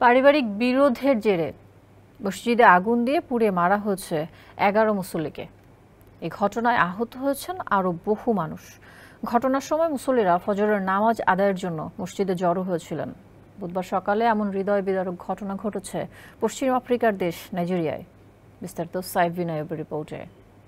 পারিবারিক বিরোধের জেরে মসজিদে আগুন দিয়ে পুড়িয়ে মারা হয়েছে 11 মুসল্লিকে। এই ঘটনায় আহত হয়েছেন আরও বহু মানুষ। ঘটনার সময় মুসল্লিরা ফজরের নামাজ আদায়ের জন্য মসজিদে জড়ো হয়েছিলেন। বুধবার সকালে এমন হৃদয় বিদারক ঘটনা ঘটেছে পশ্চিম আফ্রিকার দেশ নাইজেরিয়ায়। বিস্তারিত সাইফ বিনায়ের রিপোর্টে।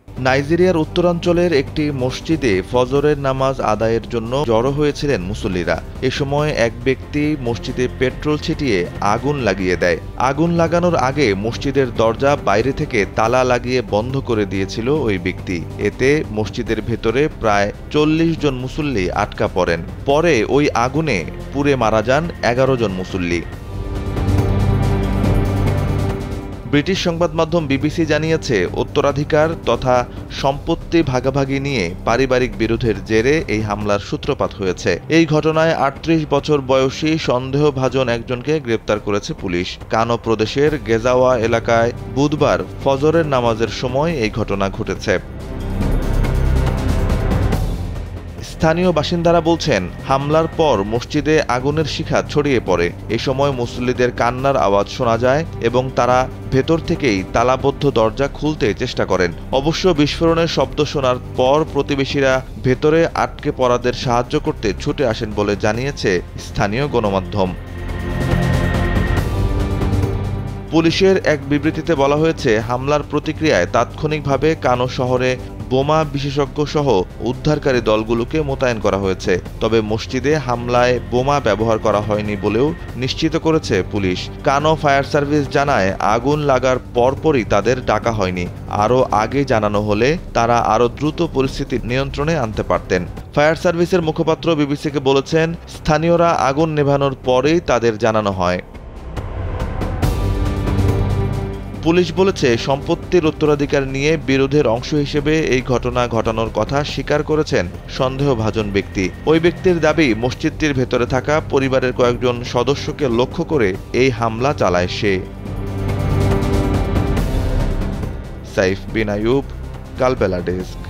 নাইজেরিয়ার উত্তরাঞ্চলের একটি মসজিদে ফজরের নামাজ আদায়ের জন্য জড়ো হয়েছিলেন মুসল্লিরা। এ সময় এক ব্যক্তি মসজিদে পেট্রোল ছিটিয়ে আগুন লাগিয়ে দেয়। আগুন লাগানোর আগে মসজিদের দরজা বাইরে থেকে তালা লাগিয়ে বন্ধ করে দিয়েছিল ওই ব্যক্তি। এতে মসজিদের ভেতরে প্রায় 40 জন মুসল্লি আটকা পড়েন। পরে ওই আগুনে পুড়ে মারা যান 11 জন মুসল্লি। ব্রিটিশ সংবাদ মাধ্যম বিবিসি জানিয়েছে, উত্তরাধিকার তথা সম্পত্তি ভাগাভাগি নিয়ে পারিবারিক বিরোধের জেরে এই হামলার সূত্রপাত হয়েছে। এই ঘটনায় 38 বছর বয়সী সন্দেহভাজন একজনকে গ্রেপ্তার করেছে পুলিশ। কানো প্রদেশের গেজাওয়া এলাকায় বুধবার ফজরের নামাজের সময় এই ঘটনা ঘটেছে। স্থানীয় বাসিন্দারা বলছেন, হামলার পর মসজিদে আগুনের শিখা ছড়িয়ে পড়ে। এ সময় মুসল্লিদের কান্নার আওয়াজ শোনা যায় এবং তারা ভেতর থেকেই তালাবদ্ধ দরজা খুলতে চেষ্টা করেন। অবশ্য বিস্ফোরণের শব্দ শোনার পর প্রতিবেশীরা ভেতরে আটকে পড়াদের সাহায্য করতে ছুটে আসেন বলে জানিয়েছে স্থানীয় গণমাধ্যম। পুলিশের এক বিবৃতিতে বলা হয়েছে, হামলার প্রতিক্রিয়ায় তাৎক্ষণিকভাবে কানো শহরে বোমা বিশেষজ্ঞ সহ উদ্ধারকারী দলগুলোকে মোতায়েন করা হয়েছে। তবে মসজিদে হামলায় বোমা ব্যবহার করা হয়নি বলেও নিশ্চিত করেছে পুলিশ। কানো ফায়ার সার্ভিস জানায়, আগুন লাগার পরপরই তাদের ডাকা হয়নি। আরও আগে জানানো হলে তারা আরও দ্রুত পরিস্থিতি নিয়ন্ত্রণে আনতে পারতেন। ফায়ার সার্ভিসের মুখপাত্র বিবিসিকে বলেছেন, স্থানীয়রা আগুন নেভানোর পরেই তাদের জানানো হয়। পুলিশ বলেছে, সম্পত্তির উত্তরাধিকার নিয়ে বিরোধের অংশ হিসেবে এই ঘটনা ঘটানোর কথা স্বীকার করেছেন সন্দেহভাজন ব্যক্তি। ওই ব্যক্তির দাবি, মসজিদটির ভেতরে থাকা পরিবারের কয়েকজন সদস্যকে লক্ষ্য করে এই হামলা চালায় সে। সাইফ বিনায়ুব, কালবেলা ডেস্ক।